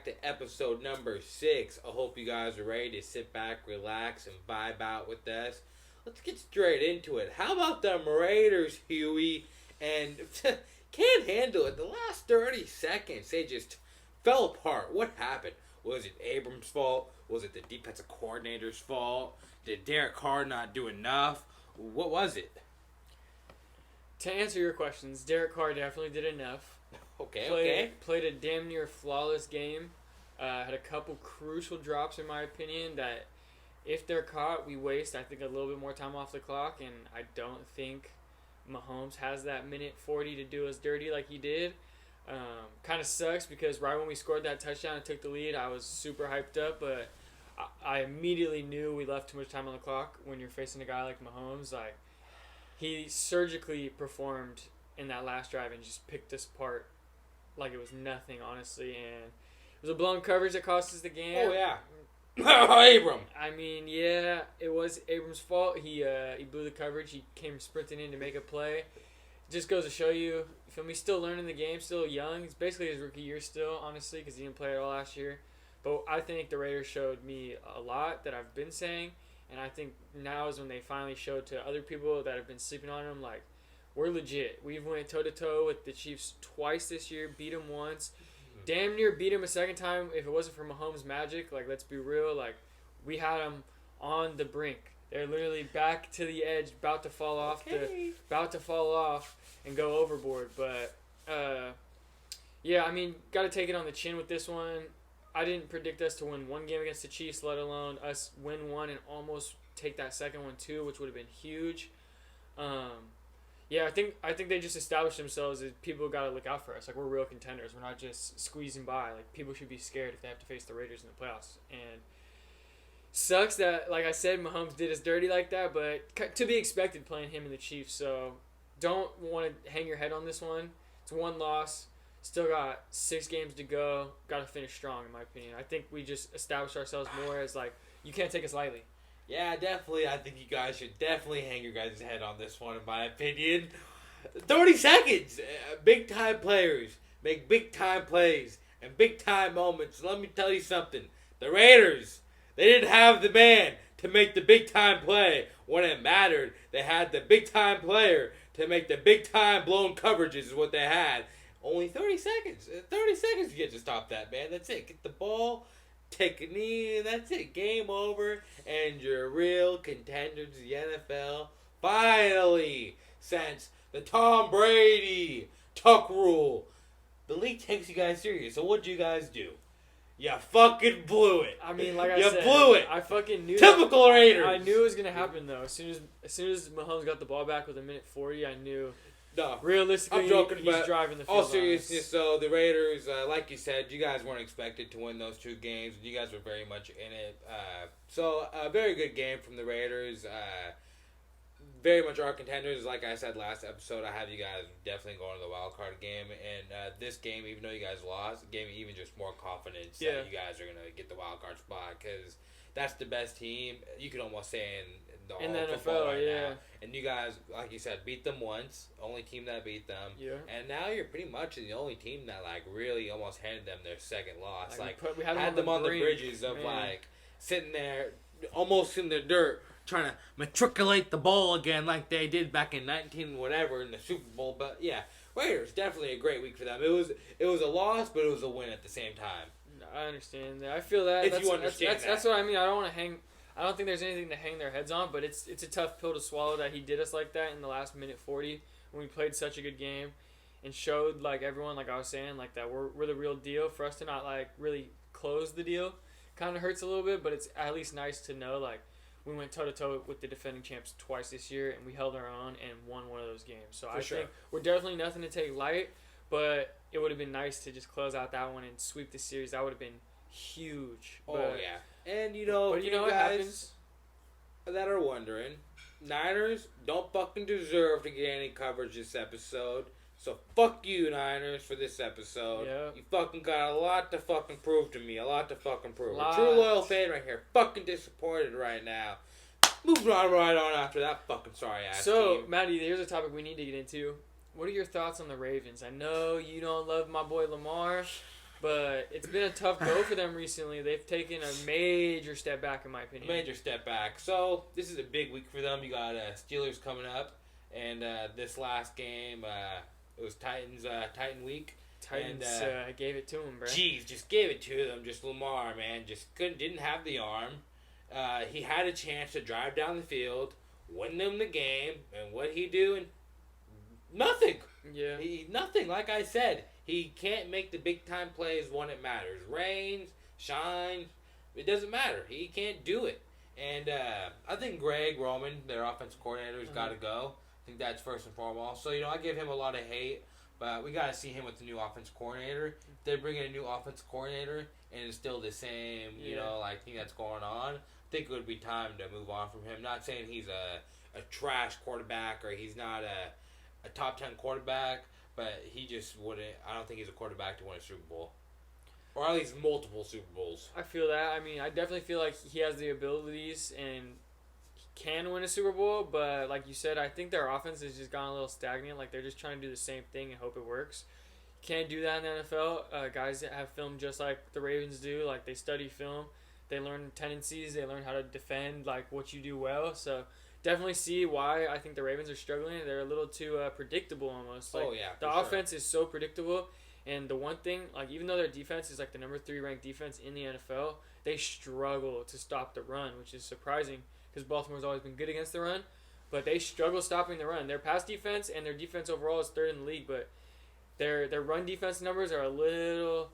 back to episode number 6. I hope you guys are ready to sit back, relax, and vibe out with us. Let's get straight into it. How about them Raiders, Huey? And can't handle it. The last 30 seconds, they just fell apart. What happened? Was it Abrams' fault? Was it the defensive coordinator's fault? Did Derek Carr not do enough? What was it? To answer your questions, Derek Carr definitely did enough. Played a damn near flawless game. Had a couple crucial drops, in my opinion, that if they're caught, we waste, I think, a little bit more time off the clock. And I don't think Mahomes has that minute 40 to do us dirty like he did. Kind of sucks because right when we scored that touchdown and took the lead, I was super hyped up. But I immediately knew we left too much time on the clock when you're facing a guy like Mahomes. Like, he surgically performed in that last drive and just picked us apart like it was nothing, honestly. And it was a blown coverage that cost us the game. Oh, yeah. Abram. I mean, yeah, it was Abrams' fault. He blew the coverage. He came sprinting in to make a play. It just goes to show you feel me, still learning the game, still young. It's basically his rookie year still, honestly, because he didn't play at all last year. But I think the Raiders showed me a lot that I've been saying, and I think now is when they finally showed to other people that have been sleeping on them, like, we're legit. We've went toe-to-toe with the Chiefs twice this year, beat them once. Damn near beat him a second time if it wasn't for Mahomes' magic. Like, let's be real. Like, we had them on the brink. They're literally back to the edge, about to fall off and go overboard. But, yeah, I mean, got to take it on the chin with this one. I didn't predict us to win one game against the Chiefs, let alone us win one and almost take that second one too, which would have been huge. Yeah, I think they just established themselves as people got to look out for us. Like, we're real contenders. We're not just squeezing by. Like, people should be scared if they have to face the Raiders in the playoffs. And sucks that, like I said, Mahomes did us dirty like that, but to be expected playing him and the Chiefs. So don't want to hang your head on this one. It's one loss. Still got 6 games to go. Got to finish strong, in my opinion. I think we just established ourselves more as, like, you can't take us lightly. Yeah, definitely. I think you guys should definitely hang your guys' head on this one, in my opinion. 30 seconds. Big-time players make big-time plays and big-time moments. Let me tell you something. The Raiders, they didn't have the man to make the big-time play when it mattered. They had the big-time player to make the big-time blown coverages is what they had. Only 30 seconds. 30 seconds to get to stop that, man. That's it. Get the ball. Take a knee, and that's it. Game over, and you're real contenders to the NFL. Finally, since the Tom Brady tuck rule, the league takes you guys serious. So what do you guys do? You fucking blew it. I mean, like I said, you blew it. I fucking knew. Typical Raiders. I knew it was gonna happen though. As soon as Mahomes got the ball back with a minute 40, I knew. No, realistically, I'm joking, he's but driving the field. All seriousness, so the Raiders, like you said, you guys weren't expected to win those 2 games. You guys were very much in it. So a very good game from the Raiders. Very much our contenders. Like I said last episode, I have you guys definitely going to the wild card game. And this game, even though you guys lost, gave me even just more confidence that you guys are going to get the wild card spot because that's the best team. You could almost say in the NFL right now. And you guys, like you said, beat them once. Only team that beat them. Yeah. And now you're pretty much the only team that, like, really almost handed them their second loss. We had them on the bridges of, like, sitting there almost in the dirt trying to matriculate the ball again like they did back in 19 whatever in the Super Bowl. But, yeah, Raiders, definitely a great week for them. It was a loss, but it was a win at the same time. I understand that. I feel that. That's what I mean. I don't want to hang... I don't think there's anything to hang their heads on, but it's a tough pill to swallow that he did us like that in the last minute 40 when we played such a good game and showed, like, everyone, like I was saying, like, that we're the real deal. For us to not, like, really close the deal kind of hurts a little bit, but it's at least nice to know, like, we went toe-to-toe with the defending champs twice this year, and we held our own and won one of those games. So I think we're definitely nothing to take light, but it would have been nice to just close out that one and sweep the series. That would have been huge. Yeah. And, what happens that are wondering, Niners don't fucking deserve to get any coverage this episode. So fuck you, Niners, for this episode. Yeah. You fucking got a lot to fucking prove to me. A lot to fucking prove. A true loyal fan right here. Fucking disappointed right now. Moving on right on after that fucking sorry-ass team. So, Maddie, here's a topic we need to get into. What are your thoughts on the Ravens? I know you don't love my boy Lamar. But it's been a tough go for them recently. They've taken a major step back, in my opinion. Major step back. So this is a big week for them. You got Steelers coming up, and this last game, it was Titan week. Titans gave it to them, bro. Jeez, just gave it to them. Just Lamar, man, just didn't have the arm. He had a chance to drive down the field, win them the game, and what he doing? Nothing. Yeah. Nothing. Like I said, he can't make the big time plays when it matters. Rains, shine, it doesn't matter. He can't do it. And I think Greg Roman, their offensive coordinator, has got to go. I think that's first and foremost. So, I give him a lot of hate, but we got to see him with the new offensive coordinator. If they bring in a new offensive coordinator and it's still the same, thing that's going on, I think it would be time to move on from him. Not saying he's a trash quarterback or he's not a top 10 quarterback, but he just wouldn't. I don't think he's a quarterback to win a Super Bowl, or at least multiple Super Bowls. I feel that. I mean, I definitely feel like he has the abilities and he can win a Super Bowl. But like you said, I think their offense has just gone a little stagnant. Like they're just trying to do the same thing and hope it works. You can't do that in the NFL. Guys that have film just like the Ravens do, like they study film, they learn tendencies, they learn how to defend, like what you do well. So. Definitely see why I think the Ravens are struggling. They're a little too predictable almost. Like, the offense is so predictable, and the one thing, like even though their defense is like the number 3 ranked defense in the NFL, they struggle to stop the run, which is surprising because Baltimore's always been good against the run, but they struggle stopping the run. Their pass defense and their defense overall is 3rd in the league, but their run defense numbers are a little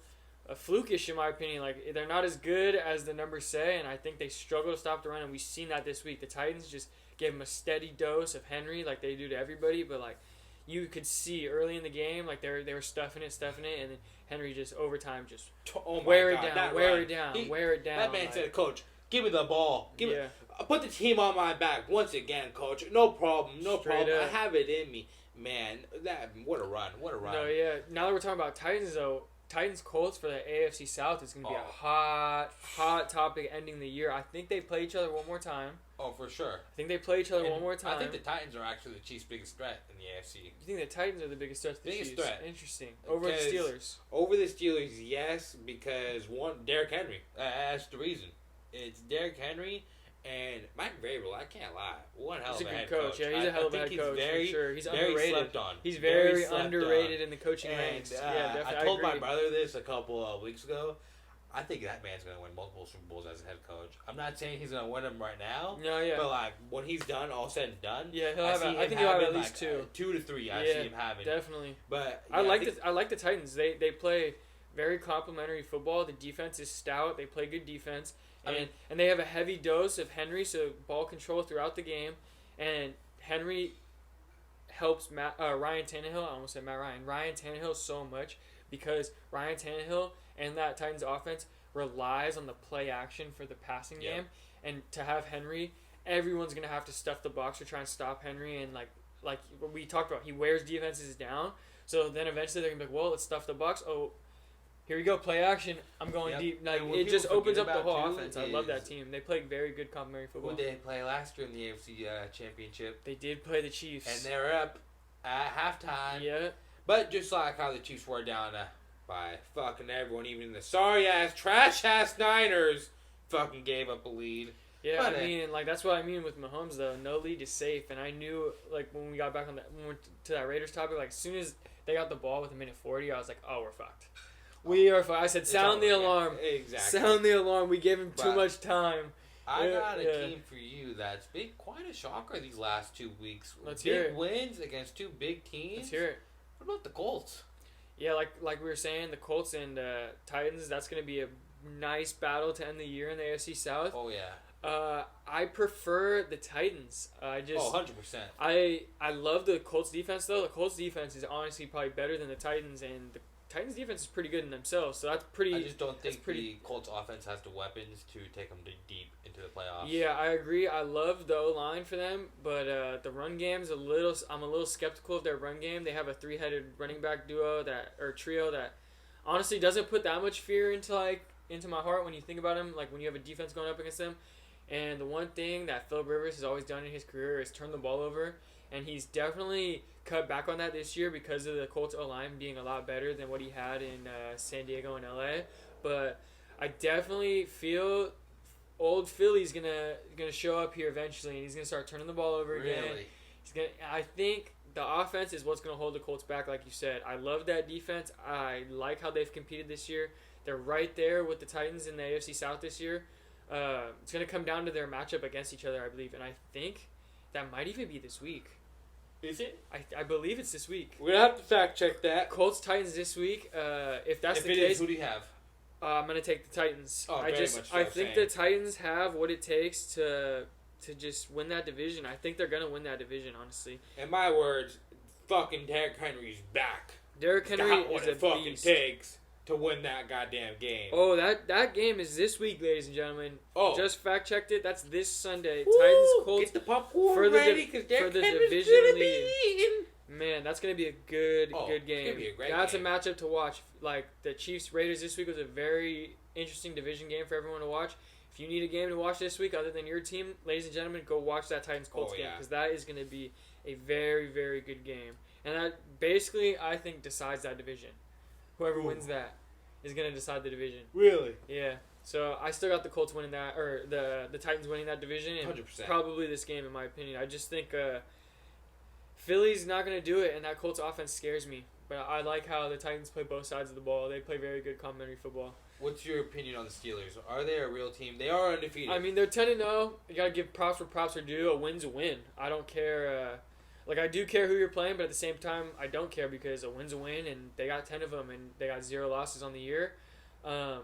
flukish in my opinion. Like they're not as good as the numbers say, and I think they struggle to stop the run, and we've seen that this week. The Titans just gave him a steady dose of Henry like they do to everybody, but like you could see early in the game like they were stuffing it, and then Henry just overtime just wear it down. That man said, "Coach, give me the ball. Put the team on my back once again, Coach. No problem. I have it in me, man. What a run. No, yeah. Now that we're talking about Titans though. Titans-Colts for the AFC South is going to be a hot topic ending the year. I think they play each other one more time. Oh, for sure. I think they play each other one more time. I think the Titans are actually the Chiefs' biggest threat in the AFC. You think the Titans are the biggest threat to the Chiefs? Threat. Interesting. Over the Steelers? Over the Steelers, yes, because Derrick Henry. That's the reason. It's Derrick Henry and Mike Vrabel. I can't lie. One hell of a head coach. Yeah, he's a hell of a head coach for sure. He's very underrated. Slept on. He's very underrated in the coaching ranks. Yeah, definitely. I told my brother this a couple of weeks ago. I think that man's going to win multiple Super Bowls as a head coach. I'm not saying he's going to win them right now. No, yeah. But like when he's done, all said and done, yeah, I think he'll have at least 2. 2 to 3. I see him having. Definitely. But I like the Titans. They play very complimentary football. The defense is stout. They play good defense. And they have a heavy dose of Henry, so ball control throughout the game. And Henry helps Ryan Tannehill. I almost said Matt Ryan. Ryan Tannehill so much because Ryan Tannehill and that Titans offense relies on the play action for the passing game. And to have Henry, everyone's going to have to stuff the box to try and stop Henry. And like what we talked about, he wears defenses down. So then eventually they're going to be like, well, let's stuff the box. Oh, here we go, play action. I'm going deep. Like it just opens up the whole offense. I love that team. They play very good complementary football. Who did they play last year in the AFC Championship? They did play the Chiefs. And they're up at halftime. Yeah. But just like how the Chiefs were down by fucking everyone, even the sorry-ass, trash-ass Niners fucking gave up a lead. Yeah, but, I mean, like, that's what I mean with Mahomes, though. No lead is safe. And I knew, like, when we got back when we went to that Raiders topic, like, as soon as they got the ball with a minute 40, I was like, oh, we're fucked. We are fucked. I said, sound the alarm. Exactly. Sound the alarm. We gave him too much time. I got a team for you that's been quite a shocker these last 2 weeks. Let's hear it. Big wins against 2 big teams. Let's hear it. What about the Colts? Yeah, like we were saying, the Colts and Titans, that's going to be a nice battle to end the year in the AFC South. Oh, yeah. I prefer the Titans. 100%. I love the Colts defense, though. The Colts defense is honestly probably better than the Titans, and the Titans defense is pretty good in themselves, so that's pretty. I just don't think the Colts offense has the weapons to take them deep into the playoffs. Yeah, I agree. I love the O-line for them, but the run game's I'm a little skeptical of their run game. They have a 3-headed running back trio that honestly doesn't put that much fear into my heart when you think about them. Like when you have a defense going up against them, And the one thing that Philip Rivers has always done in his career is turn the ball over. And he's definitely cut back on that this year because of the Colts O-line being a lot better than what he had in San Diego and LA. But I definitely feel old Philly's gonna show up here eventually, and he's gonna start turning the ball over again. Really? I think the offense is what's gonna hold the Colts back, like you said. I love that defense. I like how they've competed this year. They're right there with the Titans in the AFC South this year. It's gonna come down to their matchup against each other, I believe, and I think that might even be this week. Is it? I believe it's this week. We're gonna have to fact check that. Colts Titans this week. If that's If the it case, is, who do you have? I'm gonna take the Titans. Oh, very much so, I think same. the Titans have what it takes to just win that division. I think they're gonna win that division, honestly. In my words, fucking Derrick Henry's back. Derrick Henry Got what is it a fucking beast. takes to win that goddamn game. Oh, that game is this week, ladies and gentlemen. Oh. Just fact checked it. That's this Sunday. Woo! Titans Colts Get the popcorn for the ready because Derrick the Henry's division gonna be lead. eating. Man, that's gonna be a good Oh, good it's game. gonna be a great That's game. a matchup to watch. Like the Chiefs Raiders this week was a very interesting division game for everyone to watch. If you need a game to watch this week other than your team, ladies and gentlemen, go watch that Titans Colts Oh, game yeah. because that is gonna be a very very good game, and that basically I think decides that division. Whoever Ooh. wins that is gonna decide the division. Really? Yeah. So I still got the Colts winning that, or the Titans winning that division, and 100%. probably this game in my opinion. I just think Philly's not gonna do it, and that Colts offense scares me. But I like how the Titans play both sides of the ball. They play very good complementary football. What's your opinion on the Steelers? Are they a real team? They are undefeated. I mean, they're 10-0. You gotta give props where props are due. A win's a win. I don't care. I do care who you're playing, but at the same time, I don't care because a win's a win, and they got 10 of them, and they got 0 losses on the year. I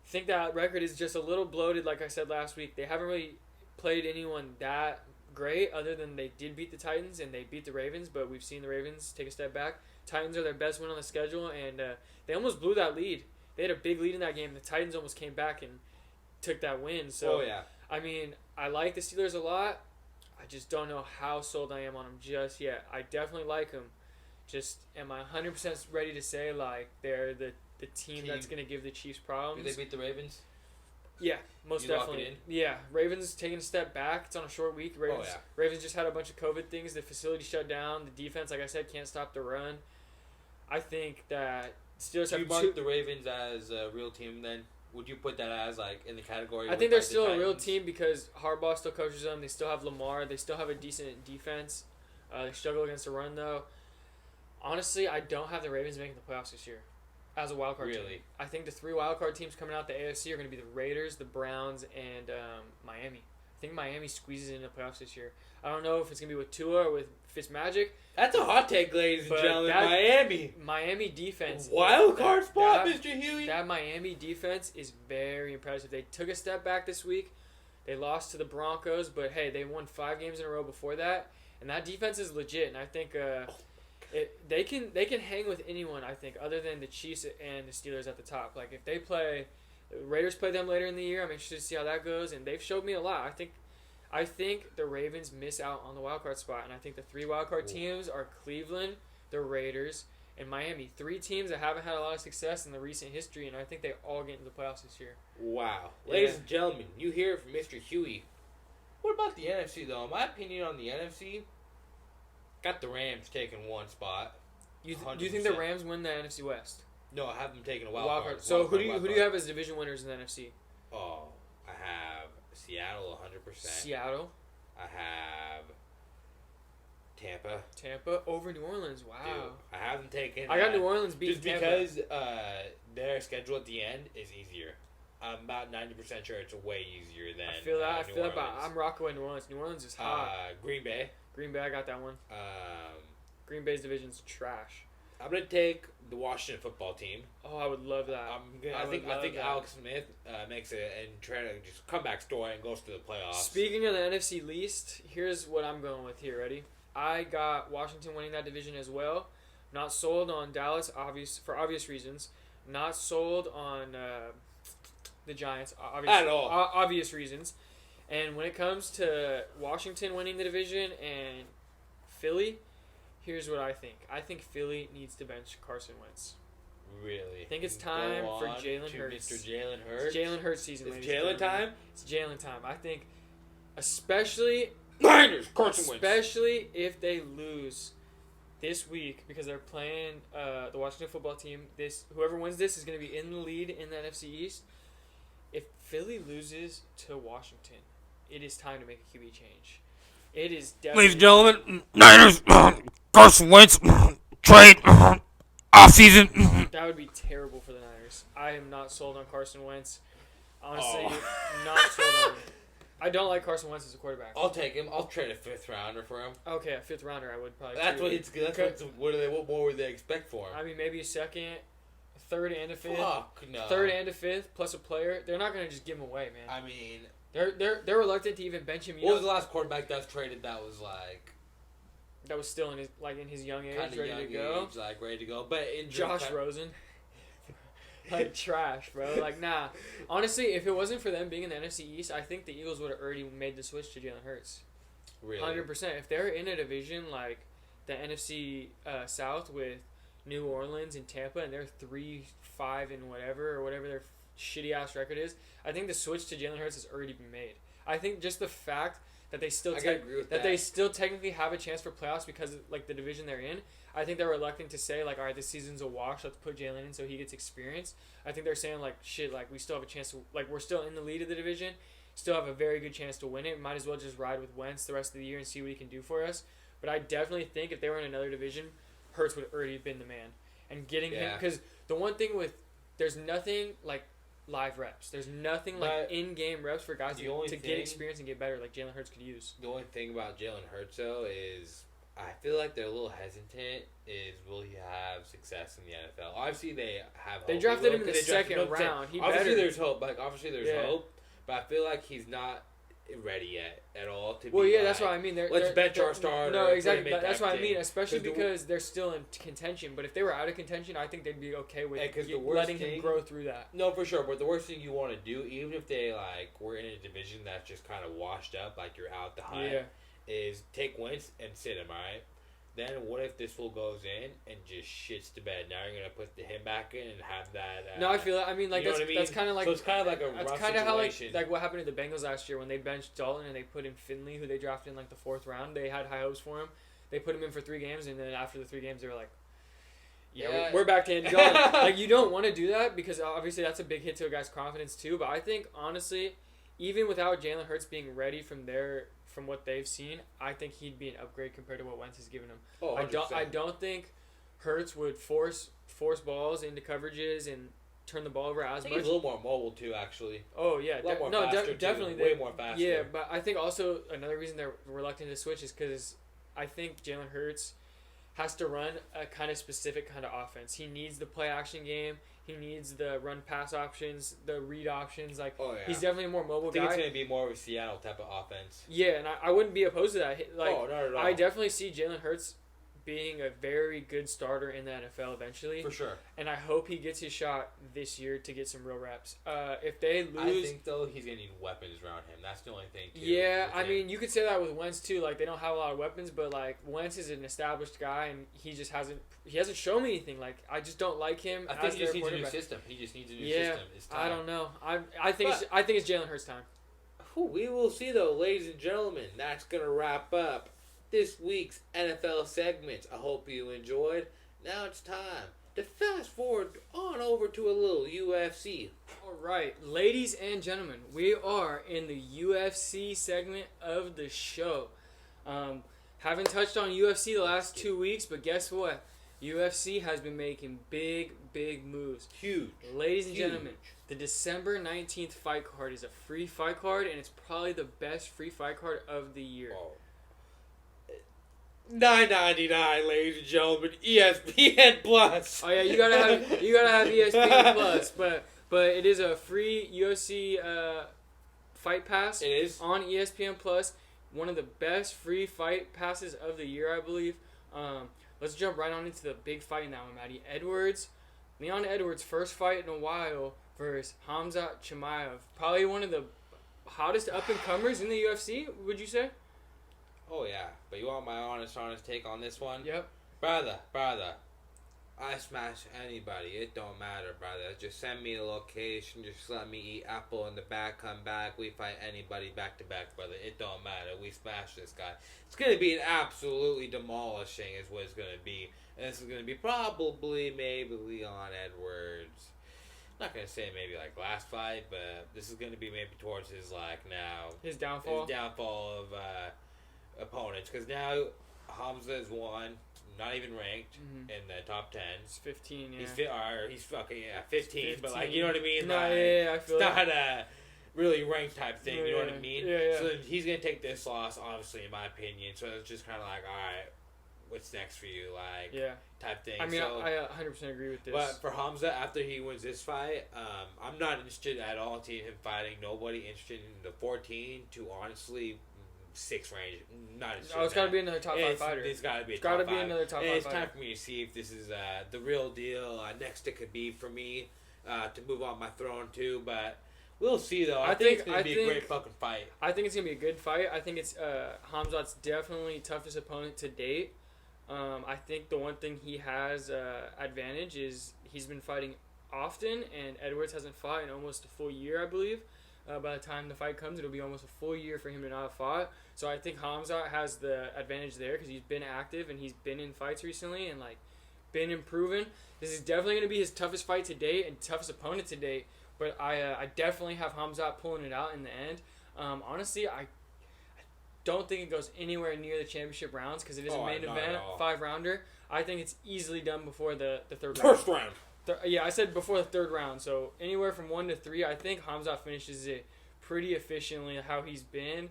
think that record is just a little bloated, like I said last week. They haven't really played anyone that great, other than they did beat the Titans and they beat the Ravens, but we've seen the Ravens take a step back. Titans are their best win on the schedule, and they almost blew that lead. They had a big lead in that game. The Titans almost came back and took that win. So, oh, yeah. I mean, I like the Steelers a lot. I just don't know how sold I am on them just yet. I definitely like them. Just am I 100% ready to say, like, they're the team that's going to give the Chiefs problems? Did they beat the Ravens? Yeah, most You lock it definitely. in? Yeah, Ravens taking a step back. It's on a short week. Ravens, Oh, yeah. Ravens just had a bunch of COVID things. The facility shut down. The defense, like I said, can't stop the run. I think that Steelers Do you have mark two. the Ravens as a real team then? Would you put that as, like, in the category? I with, think they're like, the still a real Titans? team because Harbaugh still coaches them. They still have Lamar. They still have a decent defense. They struggle against the run, though. Honestly, I don't have the Ravens making the playoffs this year as a wildcard team. Really? I think the 3 wildcard teams coming out the AFC are going to be the Raiders, the Browns, and Miami. I think Miami squeezes into the playoffs this year. I don't know if it's going to be with Tua or with Fitzmagic. That's a hot take, ladies and But gentlemen. that- Miami. Miami defense. Wild card spot, that- Mr. Huey. That Miami defense is very impressive. They took a step back this week. They lost to the Broncos, but hey, they won 5 games in a row before that, and that defense is legit. And I think they can hang with anyone. I think other than the Chiefs and the Steelers at the top. Like if they play, the Raiders play them later in the year. I'm interested to see how that goes, and they've showed me a lot. I think the Ravens miss out on the wild card spot, and I think the 3 wildcard teams are Cleveland, the Raiders, and Miami. 3 teams that haven't had a lot of success in the recent history, and I think they all get into the playoffs this year. Wow. Yeah. Ladies and gentlemen, you hear it from Mr. Huey. What about the NFC, though? My opinion on the NFC, got the Rams taking 1 spot. Do you think the Rams win the NFC West? No, I have them taking a wild card. So Wild who card, do wild you card. have as division winners in the NFC? Oh, I have Seattle 100%. Seattle, I have Tampa. Tampa over New Orleans. Wow. Dude, I have them taking. I got New Orleans beating just Tampa. because their schedule at the end is easier. I'm about 90% sure it's way easier than. I feel that. New I feel that. But Orleans. I'm rocking with New Orleans. New Orleans is hot. Green Bay. Green Bay, I got that one. Green Bay's division's trash. I'm gonna take the Washington football team. Oh, I would love that. I think that. Alex Smith makes it and try to just comeback story and goes to the playoffs. Speaking of the NFC least, here's what I'm going with here. Ready? I got Washington winning that division as well. Not sold on Dallas, for obvious reasons. Not sold on the Giants, At all. obvious reasons. And when it comes to Washington winning the division and Philly, here's what I think. I think Philly needs to bench Carson Wentz. Really? I think it's time for Jalen Hurts. Mr. Jalen Hurts. It's Jalen Hurts season. It's Jalen time? It's Jalen time. I think, especially Niners, Carson Wentz. especially if they lose this week because they're playing the Washington football team. Whoever wins this is going to be in the lead in the NFC East. If Philly loses to Washington, it is time to make a QB change. It is definitely. Ladies and gentlemen, Niners, Carson Wentz, trade, offseason. That would be terrible for the Niners. I am not sold on Carson Wentz. Honestly, not sold on him. I don't like Carson Wentz as a quarterback. I'll take him. I'll trade a 5th rounder for him. Okay, a 5th rounder I would probably. That's what it's. What more would they expect for him? I mean, maybe a 2nd, a 3rd, and a 5th. Fuck no. 3rd and a 5th plus a player. They're not gonna just give him away, man. I mean, they're reluctant to even bench him. What was the last quarterback that was traded that was like? That was still in his young age, Kinda ready young to go. age, like ready to go, but in Josh Rosen. Like trash, bro. Like nah. Honestly, if it wasn't for them being in the NFC East, I think the Eagles would have already made the switch to Jalen Hurts. Really? 100%. If they're in a division like the NFC South with New Orleans and Tampa, and they're 3-5 and whatever their shitty ass record is, I think the switch to Jalen Hurts has already been made. I think just the fact that they still they still technically have a chance for playoffs because of, like the division they're in. I think they're reluctant to say like, all right, this season's a wash. Let's put Jalen in so he gets experience. I think they're saying like, shit, like we still have a chance to, like we're still in the lead of the division, still have a very good chance to win it. Might as well just ride with Wentz the rest of the year and see what he can do for us. But I definitely think if they were in another division, Hurts would have already been the man. And getting him, because the one thing with, there's nothing like live reps. There's nothing like in-game reps for guys to get experience and get better like Jalen Hurts could use. The only thing about Jalen Hurts, though, is I feel like they're a little hesitant is will he have success in the NFL? Obviously, they have hope. They drafted him in the second round. Obviously, there's hope. Like, obviously, there's hope. But I feel like he's not ready yet at all to be that's what I mean. Let's bench our starter. No, exactly. But that's what I mean, especially because they're still in contention. But if they were out of contention, I think they'd be okay with letting him grow through that. No, for sure. But the worst thing you want to do, even if they were in a division that's just kind of washed up, like you're out the hype, is take Wentz and sit him. All right. Then what if this fool goes in and just shits to bed? Now you're gonna put him back in and have that. No, I feel it. I mean, like that's kind of like. So it's kind of like a rough situation. How like what happened to the Bengals last year when they benched Dalton and they put in Finley, who they drafted in like the 4th round. They had high hopes for him. They put him in for 3 games, and then after the 3 games, they were like, "Yeah, we're back to John." Like you don't want to do that because obviously that's a big hit to a guy's confidence too. But I think honestly, even without Jalen Hurts being ready from what they've seen, I think he'd be an upgrade compared to what Wentz has given him. Oh, I don't think Hurts would force balls into coverages and turn the ball over as much. He's a little more mobile too, actually. Oh yeah, definitely. Way more faster. Yeah, but I think also another reason they're reluctant to switch is because I think Jalen Hurts has to run a kind of specific kind of offense. He needs the play action game. He needs the run pass options, the read options. He's definitely a more mobile guy. I think it's going to be more of a Seattle type of offense. Yeah, and I wouldn't be opposed to that. Not at all. I definitely see Jalen Hurts being a very good starter in the NFL eventually. For sure. And I hope he gets his shot this year to get some real reps. If they lose... I think, though, he's going to need weapons around him. That's the only thing, too. Yeah, I mean, you could say that with Wentz, too. Like, they don't have a lot of weapons, but, like, Wentz is an established guy, and he just hasn't... He hasn't shown me anything. Like, I just don't like him. I think he just needs a new system. He just needs a new system. It's time. I don't know. I think it's Jalen Hurts' time. We will see, though, ladies and gentlemen. That's going to wrap up this week's NFL segment. I hope you enjoyed. Now it's time to fast forward on over to a little UFC. All right, ladies and gentlemen, we are in the UFC segment of the show. Haven't touched on UFC the last 2 weeks, but guess what? UFC has been making big moves. Huge. Ladies and gentlemen, the December 19th fight card is a free fight card, and it's probably the best free fight card of the year. Oh. $9.99, ladies and gentlemen. ESPN Plus. Oh yeah, you gotta have ESPN Plus, but it is a free UFC fight pass. It is on ESPN Plus. One of the best free fight passes of the year, I believe. Let's jump right on into the big fight in that one, Maddie. Leon Edwards' first fight in a while versus Hamza Chimaev. Probably one of the hottest up-and-comers in the UFC, would you say? Oh, yeah. But you want my honest take on this one? Yep. Brother. I smash anybody. It don't matter, brother. Just send me a location. Just let me eat apple in the back. Come back. We fight anybody back to back, brother. It don't matter. We smash this guy. It's gonna be an absolutely demolishing, is what it's gonna be. And this is gonna be probably maybe Leon Edwards. I'm not gonna say maybe like last fight, but this is gonna be maybe towards his his downfall. of opponents, because now Hamza is one. Not even ranked in the top 10. He's 15, yeah. He's fucking 15, but like, you know what I mean? No, like, yeah, I feel it's like not a really ranked type thing. You know what I mean? Yeah. So he's gonna take this loss, honestly, in my opinion. So it's just kind of like, all right, what's next for you, like, type thing. I mean, so, I 100% agree with this. But for Hamza, after he wins this fight, I'm not interested at all in him fighting nobody. Interested in the 14 to honestly 6 range. Not interested. It's got to be another top 5 fighter. It's got to be. Another top 5 It's fighter. time for me to see if this is the real deal. Next, it could be for me to move on my throne too, but we'll see though. I think it's gonna be a great fucking fight. I think it's gonna be a good fight. I think it's Hamzat's definitely toughest opponent to date. I think the one thing he has advantage is he's been fighting often, and Edwards hasn't fought in almost a full year, I believe. By the time the fight comes, it'll be almost a full year for him to not have fought. So I think Hamzat has the advantage there because he's been active and he's been in fights recently and like been improving. This is definitely going to be his toughest fight to date and toughest opponent to date. But I definitely have Hamzat pulling it out in the end. Honestly, I don't think it goes anywhere near the championship rounds because it is a main event, 5-rounder. I think it's easily done before the third round. First round. I said before the third round. So anywhere from 1 to 3, I think Hamzat finishes it pretty efficiently how he's been.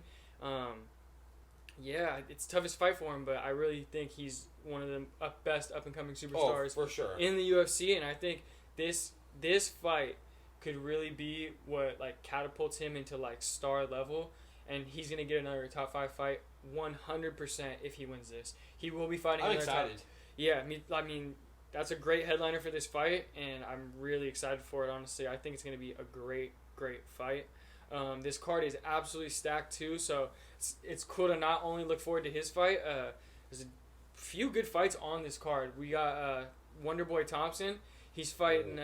It's the toughest fight for him, but I really think he's one of the best up-and-coming superstars for sure in the UFC, and I think this fight could really be what like catapults him into like star level, and he's gonna get another top 5 fight 100% if he wins this. He will be fighting. I'm excited. I mean that's a great headliner for this fight, and I'm really excited for it. Honestly, I think it's gonna be a great fight. This card is absolutely stacked too, so it's cool to not only look forward to his fight. There's a few good fights on this card. We got Wonderboy Thompson. He's fighting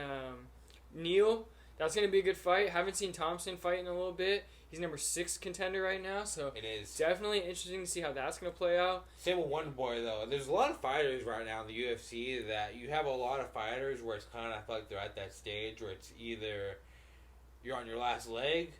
Neal. That's going to be a good fight. Haven't seen Thompson fight in a little bit. He's number 6 contender right now, so it is definitely interesting to see how that's going to play out. Same with Wonderboy though. There's a lot of fighters right now in the UFC that you have a lot of fighters where it's kind of, I feel like they're at that stage where it's either you're on your last leg.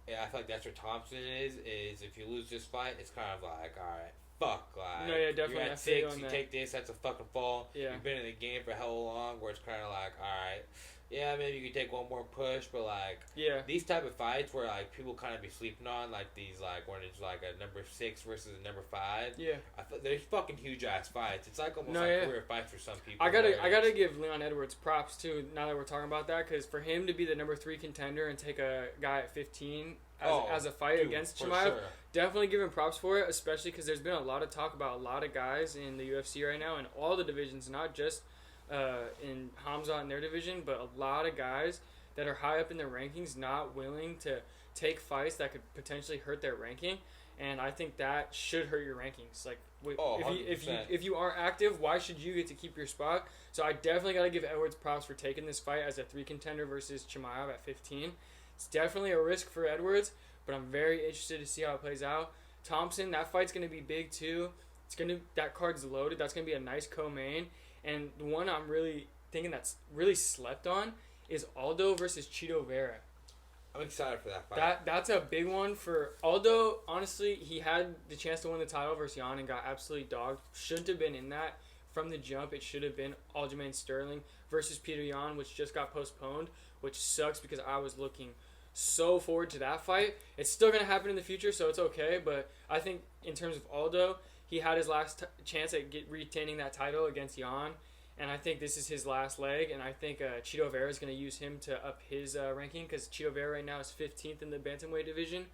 Yeah, I feel like that's where Thompson is if you lose this fight, it's kind of like, alright, fuck, like, no, yeah, definitely. you're at 6, you take this, that's a fucking fall. Yeah. You've been in the game for hella long, where it's kind of like, alright, yeah, maybe you can take one more push, but like, these type of fights where like people kind of be sleeping on, like these, like when it's like a number 6 versus a number 5. Yeah, I feel they're fucking huge ass fights. It's like almost career fights for some people. I gotta give Leon Edwards props too. Now that we're talking about that, because for him to be the number 3 contender and take a guy at 15 as a fight against Chimaev, definitely give him props for it. Especially because there's been a lot of talk about a lot of guys in the UFC right now in all the divisions, not just in Hamzat in their division, but a lot of guys that are high up in their rankings not willing to take fights that could potentially hurt their ranking, and I think that should hurt your rankings. Like, if you are active, why should you get to keep your spot? So I definitely got to give Edwards props for taking this fight as a 3 contender versus Chimaev at 15. It's definitely a risk for Edwards, but I'm very interested to see how it plays out. Thompson, that fight's gonna be big too. That card's loaded. That's gonna be a nice co-main. And the one I'm really thinking that's really slept on is Aldo versus Chito Vera. I'm excited for that fight. That's a big one for Aldo. Honestly, he had the chance to win the title versus Jan and got absolutely dogged. Shouldn't have been in that from the jump. It should have been Aljamain Sterling versus Peter Yan, which just got postponed, which sucks because I was looking so forward to that fight. It's still going to happen in the future, so it's okay. But I think in terms of Aldo, he had his last chance at retaining that title against Jan, and I think this is his last leg. And I think Chito Vera is going to use him to up his ranking because Chito Vera right now is 15th in the bantamweight division,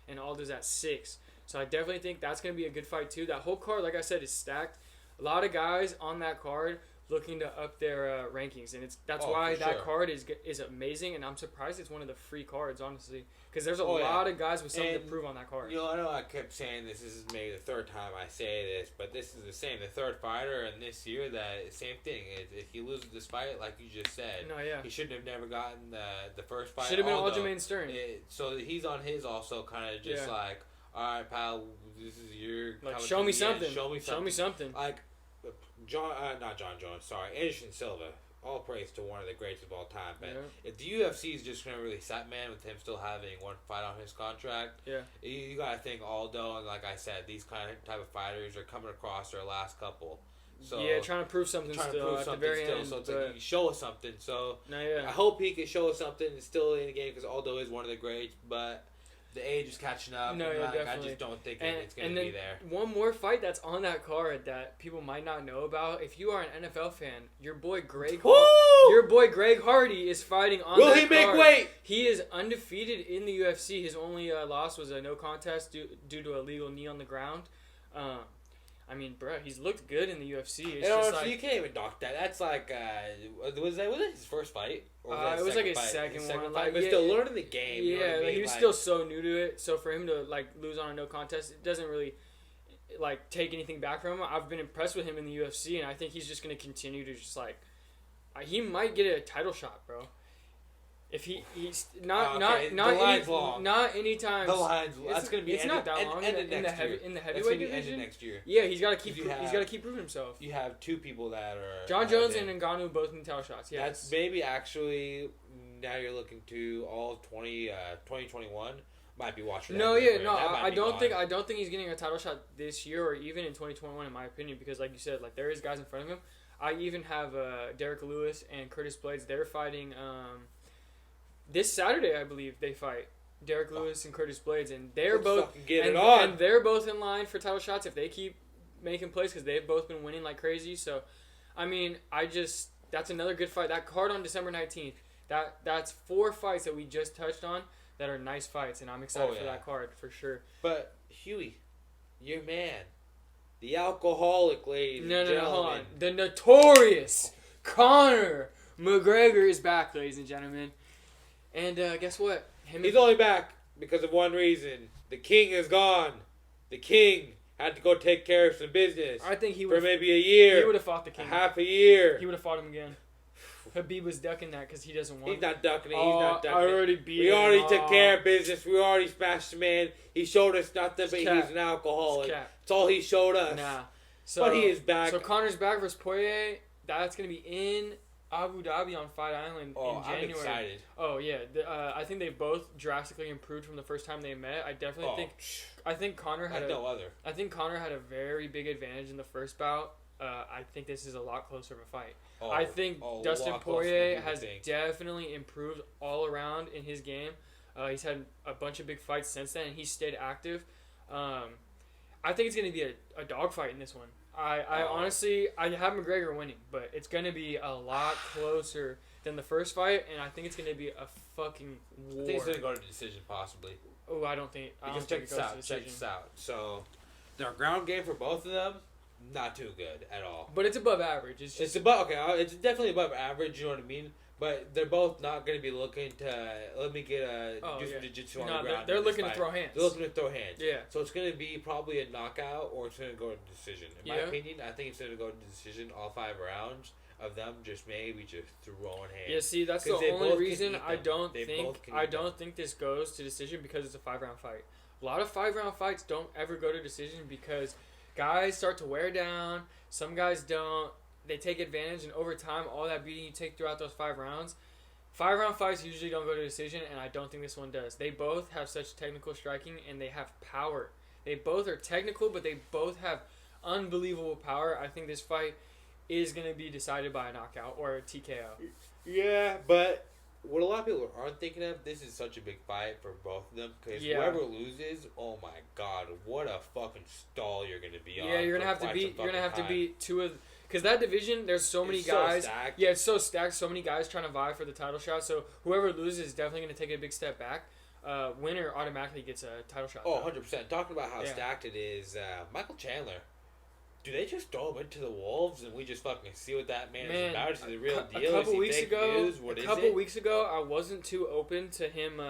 and Aldo's at 6. So I definitely think that's going to be a good fight too. That whole card, like I said, is stacked. A lot of guys on that card looking to up their rankings, and that's Oh, why for that sure. card is amazing, and I'm surprised it's one of the free cards, honestly, because there's a Oh, yeah. lot of guys with something to And, prove on that card. You know, I know I kept saying this is maybe the third time I say this, but this is the same. The third fighter, and this year, that same thing. If he loses this fight, like you just said, No, yeah. he shouldn't have never gotten the first fight. Should have been although Aljamain Sterling. So he's on his also kind of just Yeah. like, all right, pal, this is your Like, coming show to me the end. something. Show me something. Show me something. Like not John Jones. Sorry, Anderson Silva. All praise to one of the greats of all time. But Yeah. if the UFC is just gonna really set man with him still having one fight on his contract, Yeah. you gotta think Aldo, and like I said, these kind of type of fighters are coming across their last couple. So Yeah, trying to prove something trying to still prove at the something very still. end. So it's but, like, you show us something. So no, I yeah. hope he can show us something. It's still in the game because Aldo is one of the greats, but the age is catching up. No, and yeah, I definitely. just don't think And, it's gonna and be then there. one more fight that's on that card that people might not know about. If you are an NFL fan, your boy Greg Hardy is fighting on Will that he make card. weight? He is undefeated in the UFC. His only loss was a no contest due to a legal knee on the ground. I mean, bro, he's looked good in the UFC. It's And just honestly, like you can't even dock that. That's like, was it his first fight? Or it was like his fight? second one. fight? Like, But yeah, still learning the game. You know yeah, what I like, mean? he was Like, still so new to it. So for him to like lose on a no contest, it doesn't really like take anything back from him. I've been impressed with him in the UFC, and I think he's just gonna continue to just like he might get a title shot, bro. If he's not the line's any, long. not anytime. The lines. That's gonna be. It's not that long End in the next year. in the That's heavyweight gonna be division. ended next year. Yeah, he's got to keep. You have- He's got to keep proving himself. You have two people that are. John Jones and Ngannou both need title shots. Yeah, That's maybe actually now you're looking to all 2021 might be watching. No, that yeah, different. no, That might I be don't gone. think he's getting a title shot this year or even in 2021, in my opinion, because like you said, like there is guys in front of him. I even have Derek Lewis and Curtis Blades. They're fighting this Saturday, I believe they fight Derek Lewis and Curtis Blades, and they're Let's both fucking get it on. and they're both in line for title shots if they keep making plays because they've both been winning like crazy. So, I mean, that's another good fight. That card on December 19th. That's 4 fights that we just touched on that are nice fights, and I'm excited for that card for sure. But Huey, your man, the alcoholic, ladies and No, gentlemen. hold on. The notorious Conor McGregor is back, ladies and gentlemen. And guess what? He's only back because of one reason. The king is gone. The king had to go take care of some business I think he for would. maybe a year. He would have fought the a king. half a year. He would have fought him again. Habib was ducking that because he doesn't want. He's not ducking it. Oh, He's not ducking I it. already beat We him. already Oh. took care of business. We already smashed the man. He showed us nothing, but cap. he's an alcoholic. It's cap. That's all he showed us. Nah. So, But he is back. So Conor's back versus Poirier. That's gonna be in Abu Dhabi on Fight Island in I'm January. excited. Oh yeah, I think they both drastically improved from the first time they met. I definitely think Conor had no other. I think Conor had a very big advantage in the first bout. I think this is a lot closer of a fight. I think Dustin lot closer Poirier than you has think. definitely improved all around in his game. He's had a bunch of big fights since then, and he's stayed active. I think it's going to be a dogfight in this one. I honestly, I have McGregor winning, but it's going to be a lot closer than the first fight, and I think it's going to be a fucking war. I think it's going to go to decision, possibly. Oh, I don't think Because it check goes this to out. decision. Check this out. So, their ground game for both of them, not too good at all. But it's above average. It's just It's definitely above average. You know what I mean? But they're both not going to be looking to let me get do some jiu-jitsu on the ground. they're in this looking to fight. throw hands. They're looking to throw hands. Yeah. So it's going to be probably a knockout or it's going to go to decision. In my Yeah. opinion, I think it's going to go to decision all 5 rounds of them just maybe just throwing hands. Yeah, see, that's the 'Cause they only both can reason eat I them. don't They both can eat them. think this goes to decision because it's a 5-round fight. A lot of 5-round fights don't ever go to decision because guys start to wear down. Some guys don't. They take advantage, and over time, all that beating you take throughout those 5 rounds. 5-round fights usually don't go to decision, and I don't think this one does. They both have such technical striking, and they have power. They both are technical, but they both have unbelievable power. I think this fight is going to be decided by a knockout or a TKO. Yeah, but what a lot of people aren't thinking of, this is such a big fight for both of them because whoever loses, oh my god, what a fucking stall you're gonna be on. Yeah, you're gonna have to beat two of because that division. There's so many guys. So stacked. Yeah, it's so stacked. So many guys trying to vie for the title shot. So whoever loses is definitely gonna take a big step back. Winner automatically gets a title shot. Oh, 100%. Talking about how Yeah. stacked it is, Michael Chandler. do they just throw him into the wolves and we just fucking see what that man is about? Is he the real A deal? couple Is he weeks fake ago, news? What is couple it? weeks ago, I wasn't too open to him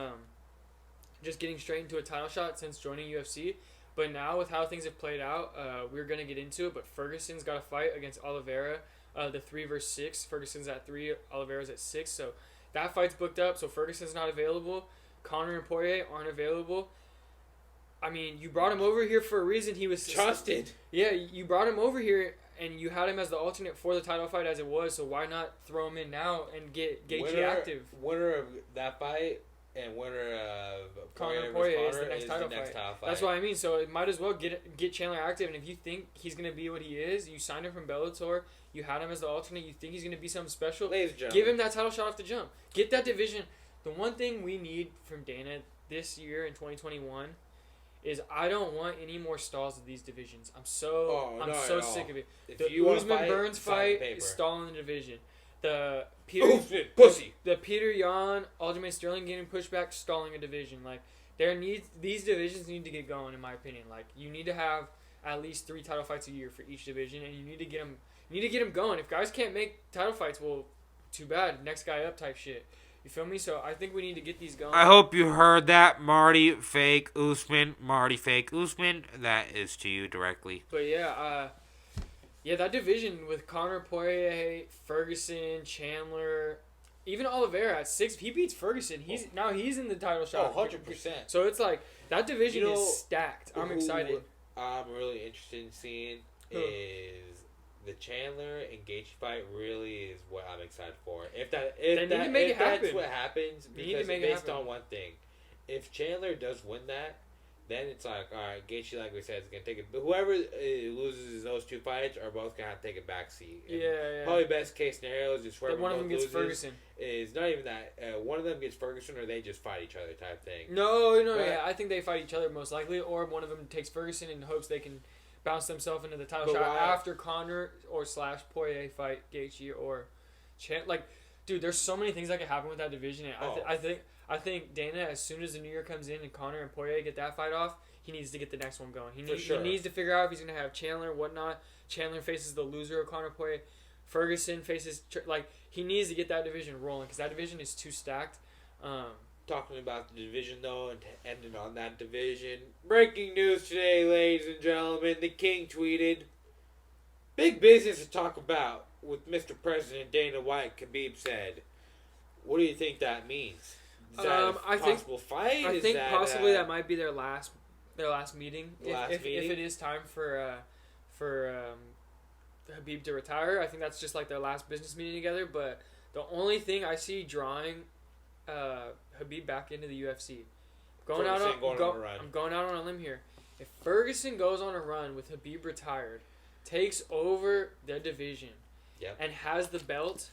just getting straight into a title shot since joining UFC. But now with how things have played out, we're gonna get into it. But Ferguson's got a fight against Oliveira, the 3 versus 6. Ferguson's at 3, Oliveira's at 6. So that fight's booked up. So Ferguson's not available. Conor and Poirier aren't available. I mean, you brought him over here for a reason. He was Trusted. Yeah, you brought him over here, and you had him as the alternate for the title fight as it was. So why not throw him in now and get Gaethje active? Winner of that fight and winner of Conor Poirier is the next title fight. fight. That's what I mean. So it might as well get Chandler active. And if you think he's gonna be what he is, you signed him from Bellator. You had him as the alternate. You think he's gonna be something special. Ladies and gentlemen, Give him that title shot off the jump. Get that division. The one thing we need from Dana this year in 2021 is I don't want any more stalls of these divisions. I'm so sick of it. If The you Usman Burns sign fight the paper. is stalling the division. The Pussy. The Peter Yan, Aljamain Sterling getting pushed back, stalling a division. Like these divisions need to get going, in my opinion. Like you need to have at least 3 title fights a year for each division, and you need to get them going. If guys can't make title fights, well, too bad. Next guy up type shit. You feel me? So I think we need to get these going. I hope you heard that, Marty Fake Usman. Marty Fake Usman. That is to you directly. But yeah, that division with Conor, Poirier, Ferguson, Chandler, even Oliveira at 6. If he beats Ferguson, he's in the title shot. 100%. So it's like that division is stacked. I'm excited. I'm really interested in seeing is the Chandler and Gaethje fight. Really is what I'm excited for. If that's what happens, because based on one thing, if Chandler does win that, then it's like, all right, Gaethje, like we said, is gonna take it. But whoever loses those 2 fights are both gonna have to take a backseat. Yeah. Probably best case scenario is just whoever one of them gets Ferguson. Is not even that. One of them gets Ferguson, or they just fight each other type thing. No. Yeah, I think they fight each other most likely, or one of them takes Ferguson in hopes they can bounce themselves into the title shot after Conor or / Poirier fight Gaethje or like, dude, there's so many things that could happen with that division. And I think Dana, as soon as the new year comes in and Conor and Poirier get that fight off, he needs to get the next one going. He needs to figure out if he's gonna have Chandler, whatnot. Chandler faces the loser of Conor Poirier. Ferguson faces he needs to get that division rolling because that division is too stacked. Talking about the division, though, and ending on that division. Breaking news today, ladies and gentlemen. The King tweeted, "Big business to talk about with Mr. President Dana White," Khabib said. What do you think that means? Is that a possible fight? I think possibly that might be their last meeting. If it is time for Khabib to retire, I think that's just like their last business meeting together. But the only thing I see drawing Khabib back into the UFC. I'm going out on a limb here. If Ferguson goes on a run with Khabib retired, takes over the division, and has the belt,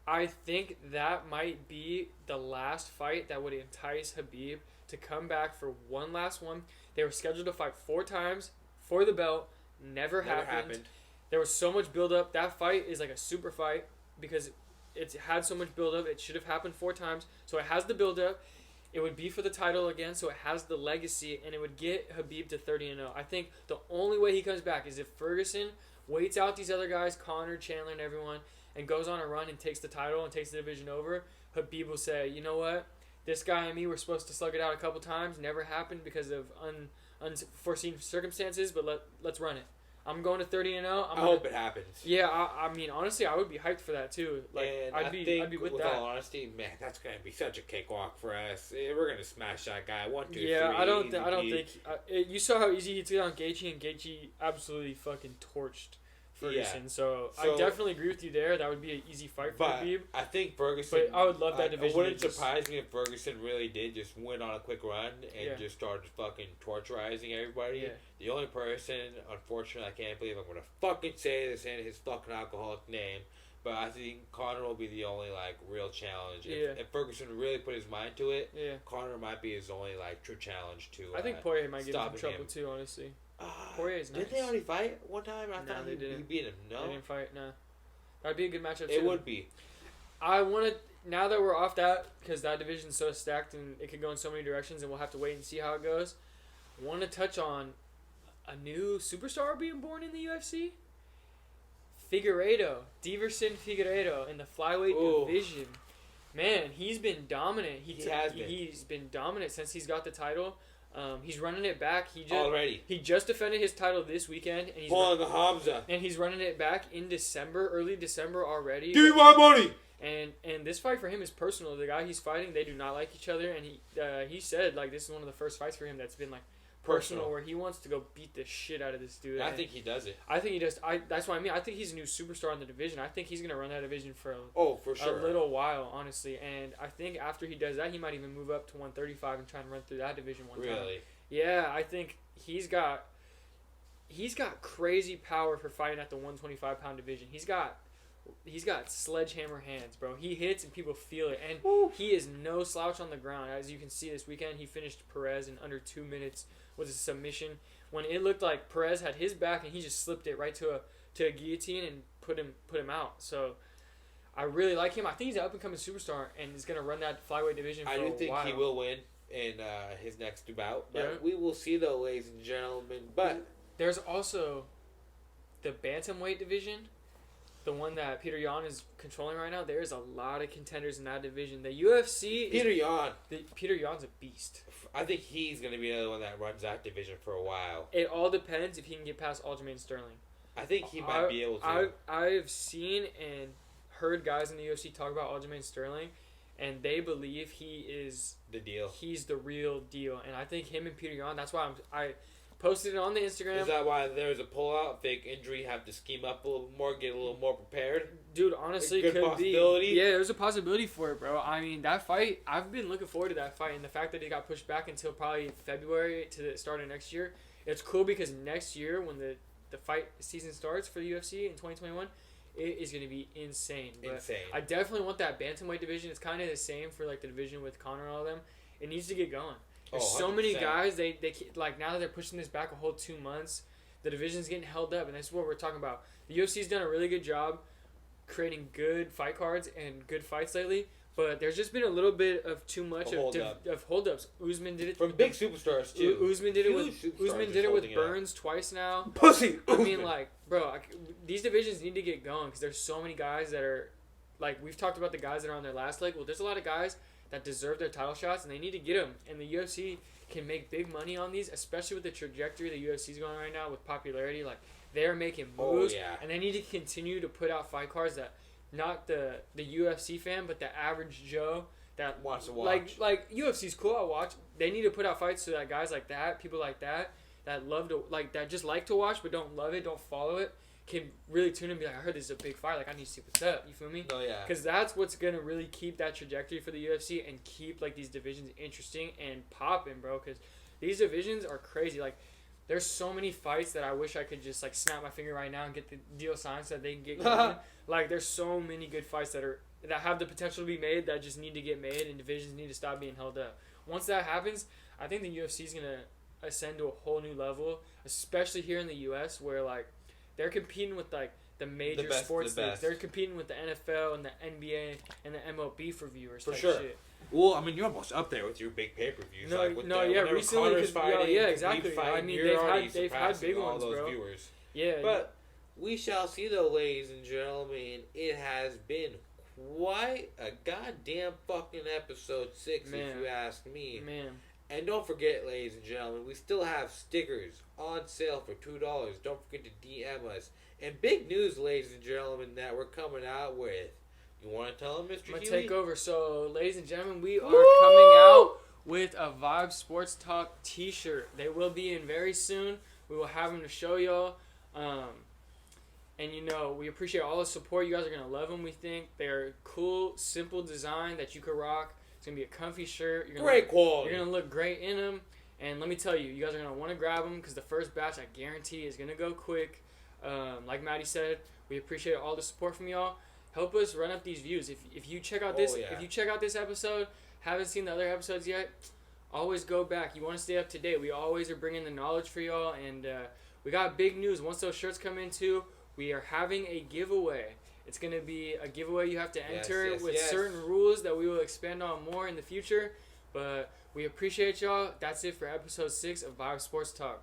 I think that might be the last fight that would entice Khabib to come back for one last one. They were scheduled to fight 4 times for the belt. Never happened. There was so much build-up. That fight is like a super fight because it's had so much build-up. It should have happened 4 times. So it has the build-up. It would be for the title again, so it has the legacy, and it would get Khabib to 30-0. I think the only way he comes back is if Ferguson waits out these other guys, Conor, Chandler, and everyone, and goes on a run and takes the title and takes the division over. Khabib will say, you know what? This guy and me were supposed to slug it out a couple times. Never happened because of unforeseen circumstances, but let's run it. I'm going to 30-0. I hope it happens. Yeah, I mean, honestly, I would be hyped for that too. Like, and I'd be with that. All honesty, man, that's gonna be such a cakewalk for us. We're gonna smash that guy. 1, 2, 3. Yeah, I don't think. You saw how easy he took on Gaethje, and Gaethje absolutely fucking torched Ferguson. Yeah. So I definitely agree with you there. That would be an easy fight for Khabib. I think Ferguson. But I would love that division. It wouldn't surprise me if Ferguson really did just went on a quick run and just started fucking torturizing everybody. Yeah. The only person, unfortunately, I can't believe I'm gonna fucking say this in his fucking alcoholic name, but I think Conor will be the only like real challenge. If Ferguson really put his mind to it, Conor might be his only like true challenge to. I think Poirier might get in trouble too, honestly. Poirier's nice. Did they already fight one time? I thought they didn't. He beat him. No, they didn't fight. No, that'd be a good matchup. It would be. I want to now that we're off that because that division's so stacked and it could go in so many directions, and we'll have to wait and see how it goes. I want to touch on a new superstar being born in the UFC. Diverson Figueiredo in the flyweight division. Man, he's been dominant. He's been dominant since he's got the title. He's running it back. He just defended his title this weekend, and he's running it back in December, early December already. Give me my money. And this fight for him is personal. The guy he's fighting, they do not like each other, and he said like this is one of the first fights for him that's been like personal, where he wants to go beat the shit out of this dude. I think he does it. I think he does. That's what I mean. I think he's a new superstar in the division. I think he's gonna run that division for for sure. a little while, honestly. And I think after he does that, he might even move up to 135 and try and run through that division one time. Really? Yeah, I think he's got crazy power for fighting at the 125-pound division. He's got sledgehammer hands, bro. He hits and people feel it, and he is no slouch on the ground. As you can see this weekend, he finished Perez in under 2 minutes with a submission when it looked like Perez had his back and he just slipped it right to a guillotine and put him out. So I really like him. I think he's an up-and-coming superstar and is going to run that flyweight division for a while. I do think he will win in his next bout, but we will see though, ladies and gentlemen. But there's also the bantamweight division, the one that Peter Yan is controlling right now. There's a lot of contenders in that division. The UFC Peter Yan. Peter Yan's a beast. I think he's going to be the one that runs that division for a while. It all depends if he can get past Aljamain Sterling. I think he might be able to. I've seen and heard guys in the UFC talk about Aljamain Sterling, and they believe he is the deal. He's the real deal, and I think him and Peter Yan. That's why I posted it on the Instagram. Is that why there's a pullout, fake injury, have to scheme up a little more, get a little more prepared? Dude, honestly, good could possibility. be. Yeah, there's a possibility for it, bro. I mean, that fight, I've been looking forward to that fight, and the fact that it got pushed back until probably February to the start of next year, it's cool because next year when the fight season starts for the UFC in 2021, it is going to be insane. But I definitely want that bantamweight division. It's kind of the same for like the division with Conor and all them. It needs to get going. There's so many guys, they like now that they're pushing this back a whole 2 months, the division's getting held up, and that's what we're talking about. The UFC's done a really good job creating good fight cards and good fights lately, but there's just been a little bit of too much of holdups. Usman did it from big superstars too. Usman did it with Burns twice now. Pussy. I mean, like, bro, these divisions need to get going because there's so many guys that are, like, we've talked about the guys that are on their last leg. Well, there's a lot of guys that deserve their title shots, and they need to get them. And the UFC can make big money on these, especially with the trajectory the UFC's going right now with popularity. Like, they're making moves, and they need to continue to put out fight cards that not the UFC fan, but the average Joe that wants to watch. Like UFC's cool, I'll watch. They need to put out fights so that guys like that, people like that love to that just like to watch but don't love it, don't follow it, can really tune in and be like, I heard this is a big fight, like I need to see what's up. You feel me? Oh yeah. Because that's what's gonna really keep that trajectory for the UFC and keep like these divisions interesting and popping, bro. Because these divisions are crazy. Like, there's so many fights that I wish I could just like snap my finger right now and get the deal signed so that they can get going. Like, there's so many good fights that have the potential to be made that just need to get made, and divisions need to stop being held up. Once that happens, I think the UFC is gonna ascend to a whole new level, especially here in the US, where like they're competing with like the major sports leagues. They're competing with the NFL and the NBA and the MLB for viewers. For sure. Shit. Well, I mean, you're almost up there with your big pay-per-views. Recently, fighting, exactly. I mean, they've had big ones, all those bro. Viewers. Yeah, but we shall see, though, ladies and gentlemen. It has been quite a goddamn fucking episode 6, if you ask me. Man. And don't forget, ladies and gentlemen, we still have stickers on sale for $2. Don't forget to DM us. And big news, ladies and gentlemen, that we're coming out with. You want to tell them, Mr. I'm going Huey? to take over. So, ladies and gentlemen, we are coming out with a VibezSportsTalk t-shirt. They will be in very soon. We will have them to show y'all. And, you know, we appreciate all the support. You guys are going to love them, we think. They're cool, simple design that you could rock. It's going to be a comfy shirt. Great quality. You're going to look great in them. And let me tell you, you guys are going to want to grab them because the first batch, I guarantee, is going to go quick. Like Maddie said, we appreciate all the support from y'all. Help us run up these views. If you check out this episode, haven't seen the other episodes yet, always go back. You want to stay up to date. We always are bringing the knowledge for y'all, and we got big news. Once those shirts come in too, we are having a giveaway. It's going to be a giveaway you have to enter with certain rules that we will expand on more in the future. But we appreciate y'all. That's it for episode 6 of VibezSportsTalk.